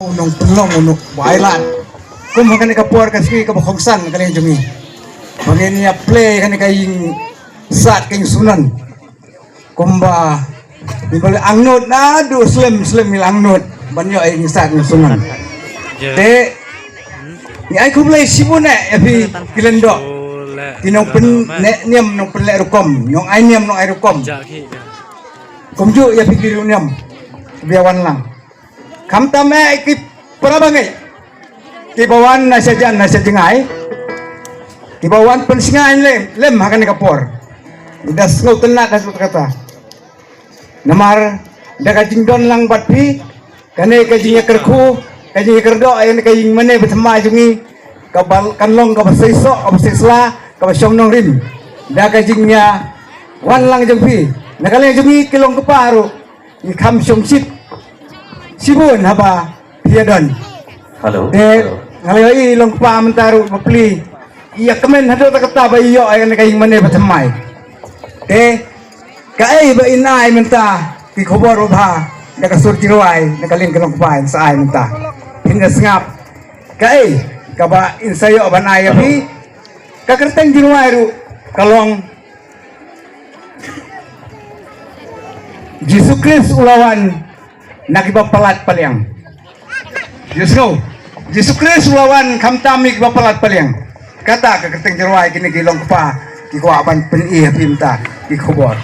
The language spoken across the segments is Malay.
Unong pelong unok bailan. Kung makan kapur kasi kabukongsan kalian jungi. Bagay niya play kan kaying sat kaying sunan. Kumba ibal angnot na do slim mil angnot banyo ay sat ng sunan. De ni ay kumlay sibuna epi kilendo. Tinong pen niam nong pelek rukom, nyong ay niam nong ay rukom. Kumju ya pikir niam. Biawan lang. Kam tame ki parabangai. Ki bawan na sajan na sajengay. Ki bawan pensingai lem hakan kapor. Das ngau tenat das kata. Namar da kajing don lang batpi kane kajing kerku kajing kerdo ay kajing mane betema jungi kabal kanlong ka basaiso ka basaisla ka basyong nong rim. Da kajingnya wan lang jengpi. Nakale jungi kilong keparu. Ni kam syong sit. Sibun haba piadon. Halo. Ngalai long pa mentaru mapli. Iya kemen hado ta kata ba iyo ay kaying mane batamay. Kai ba inay menta ki khobor ba nakasur jiruay nakaling kalong pa sa ay menta. Hingas ngap. Kai kaba insayo banaya pi kakerteng jiruay ru kalong Jesus Kristus ulawan nakibapalat paliang. Jesus Kristus lawan kamtami kibapalat paliang. Kata kaketeng jeruai kini gilong pa kikuaban peni pinta kikubor.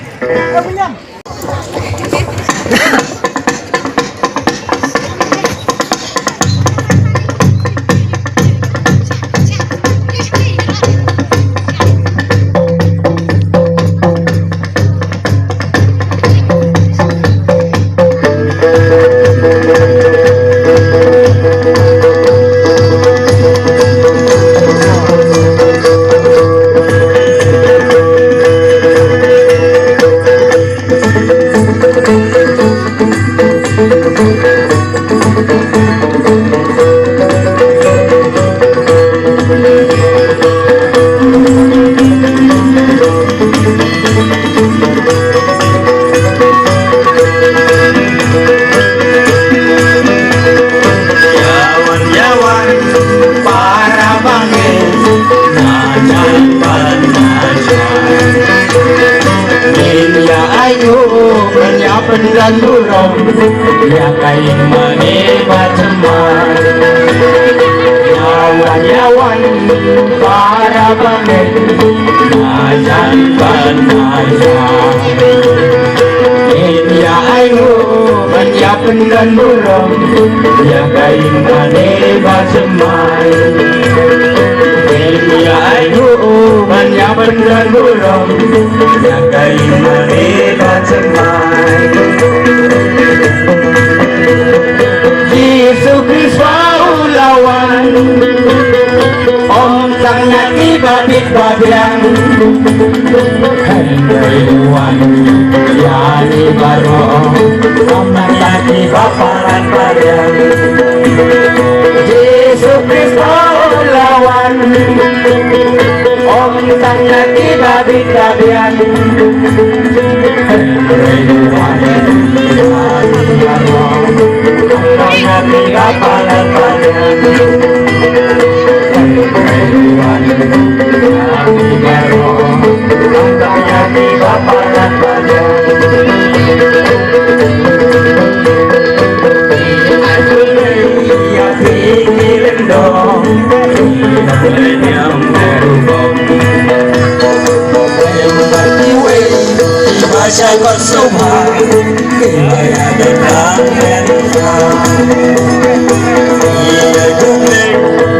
Dan burung ya kain mani baceman nyawan para bangin najan banajan ya ayu menyiapkan dan burung ya kain mani baceman ya ayu menyiapkan dan burung ya kain mani baceman. Yesus Kristus lawan Om sang nyaki babit babiang Hendrawan Yani baro Om nantaki baparan babiang Yesus Kristus lawan Om sang nyaki babit babiang Hendrawan Yani baro Nabi kapalan padang Kehidupan Nabi baru Nabi kapalan padang Ya pikirin dong Yang berubah Yang berdiwe Baca konsumha Kaya datang iya juga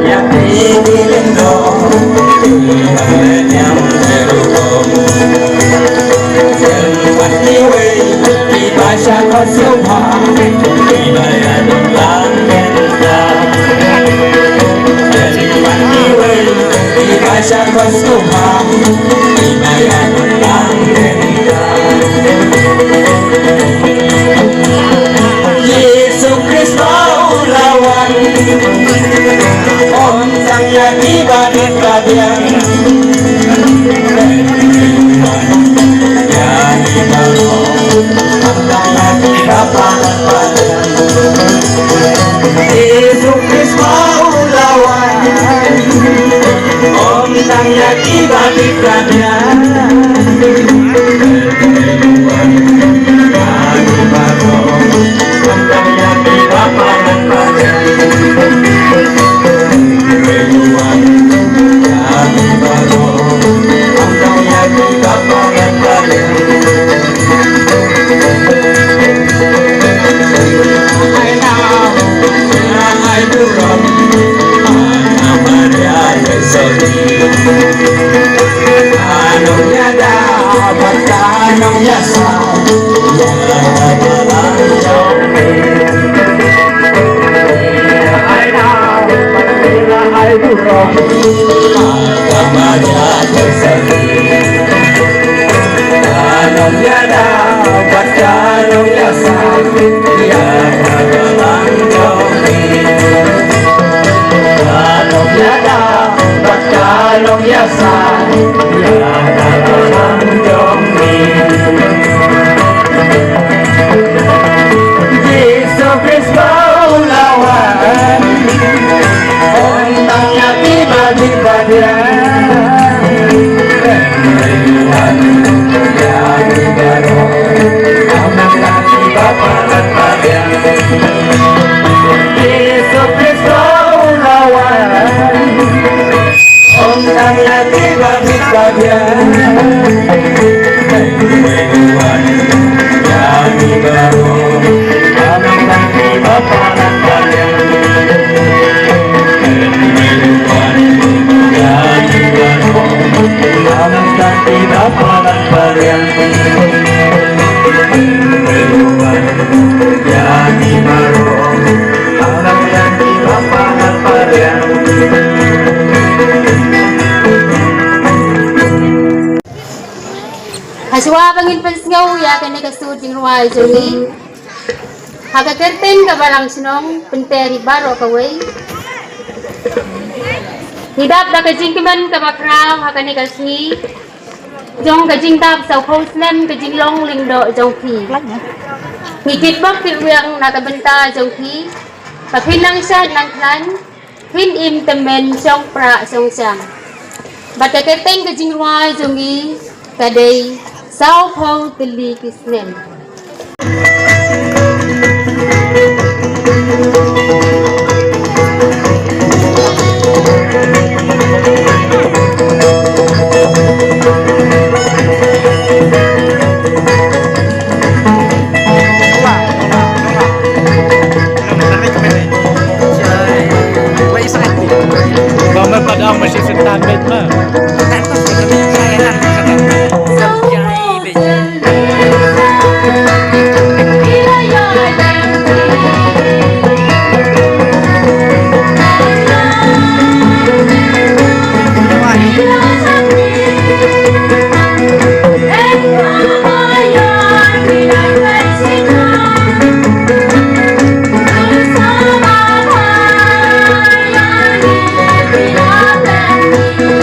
yang dibilang dong yang berubah yang berdiwe dibaca konsumha dibayar ulang mentah yang berdiwe dibaca konsumha dibayar ulang mentah. Yesus Kristus lawan Om sang yaki badit babiang Yani baru Ang yaki kapalan padang Ontangnya tiba di kerajaan Adi Baro Ontangnya tiba panen-panen Rejuan Adi Baro Ontangnya tiba panen-panen Hai now, hai durong Namanya Yesoki Anungnya dapat kanungnya sah Ya dalam jomi Hai now, hai durong Namanya Yesoki Anungnya dapat kanungnya sah Ya dalam jomi Kalong yada, kalong yasa, yada dalam jomi. Yesus Kristus lawan, ontangnya tiba di badan. Rejuan, ya di baro, ontangnya tiba pada badan. Yesus Kristus lawan Ontangnya tiba di bagian Rejuan jadi baru Ontangnya tiba pada bagian Rejuan jadi baru Ontangnya tiba pada bagian Rejuan jadi baru Ontangnya tiba pada bagian Haswa pangin pensngaw ya kani kasuding ruay joli. Haga kerting ka balang sinong penteri baro kaway. Hidap da kajing kiman ka makraw hakani kasni. Jong kajing tap sa khoslen kajing long lingdo jong pi. Higit bak tilwang nakabenta jong pi. Papinang siya ng klan. Hin im temen siyong pra siyong siyang. Bata kerting kajing ruay jongi kadai. Sao Hong Tili Kisnen. Bama padang masih setambet mah. Thank you.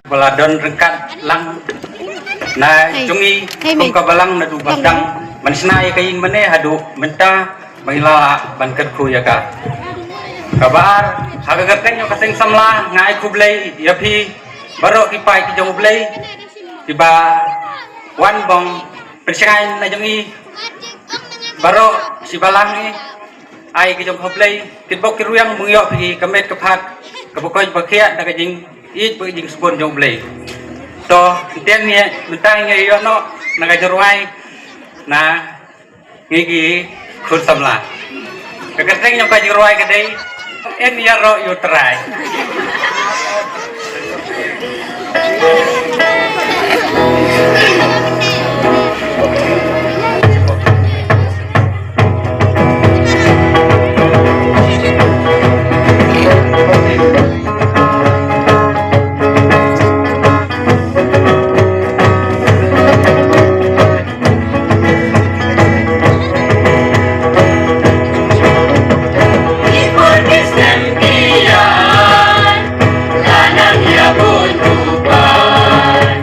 Baladon rengkat lang na jungi kung kabalang na dubadang manisna ay kayin mane hadu menta mahila bankat kuya ka kabar hagagatkan yung kasing samla nga ay kublay yapi baro kipay ki jong ublay tiba wan bong persiain na jungi baro si balang ay ki jong kublay tibok kiruyang mungyo pi kamet kapat kabukoy bakia na kajing it pagiging spon jong blay so tiyan niya mentang ngayon no nagajaruay na ngigi kursamla kagasteng yung kajaruay kaday en yaro yutray Lanang ya bunuban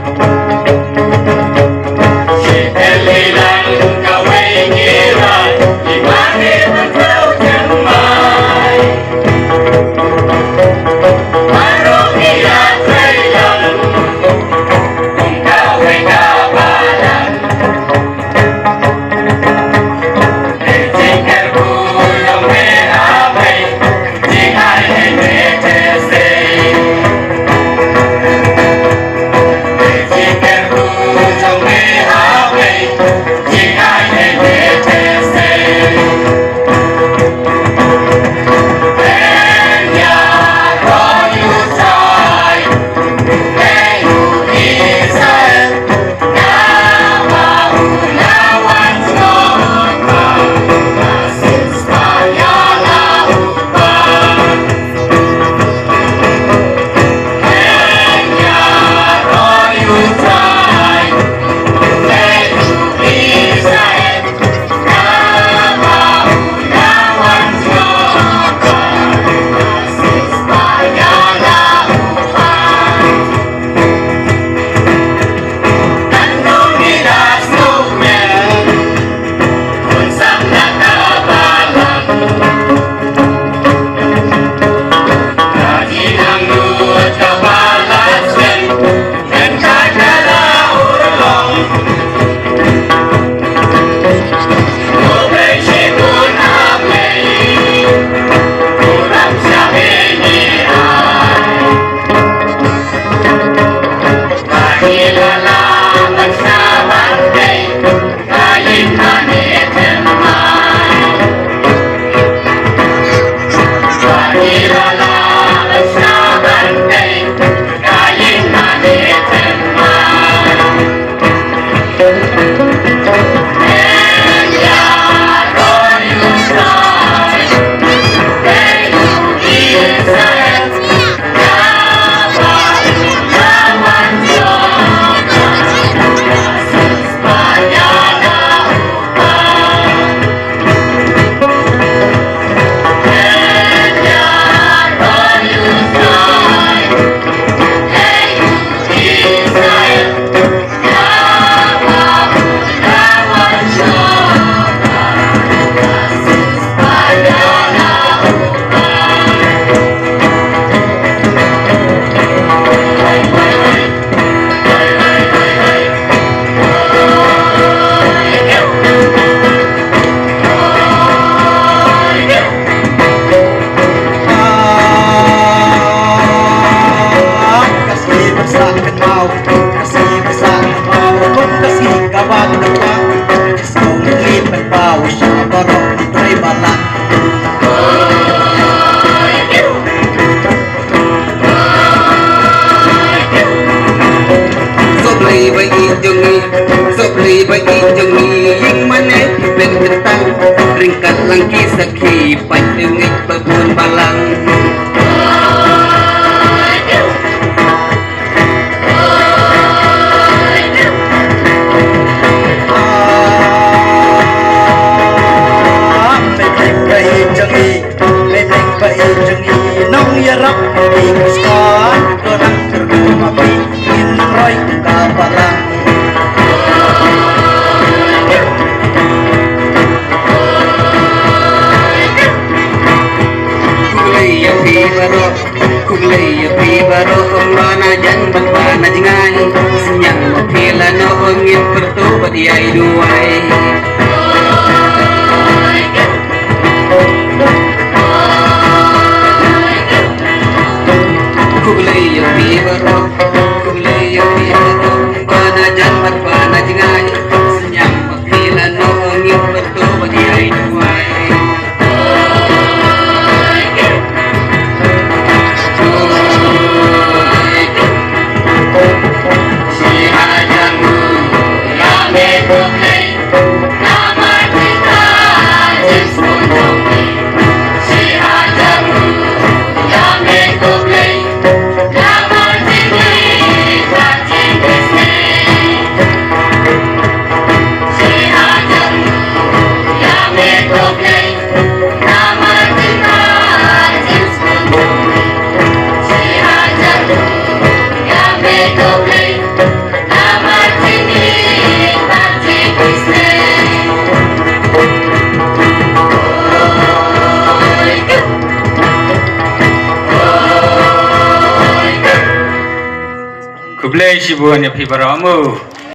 sakhi panyungit babun balang nong yarap di kuskan orang terdumapi minang roy kapalang kulay baro mana jan batwana jingai senyang mapila no ngin pertu padiai duai kulay baro mana jan batwana jingai senyang mapila no ngin pertu padiai duai Kublai si buahnya pibaramu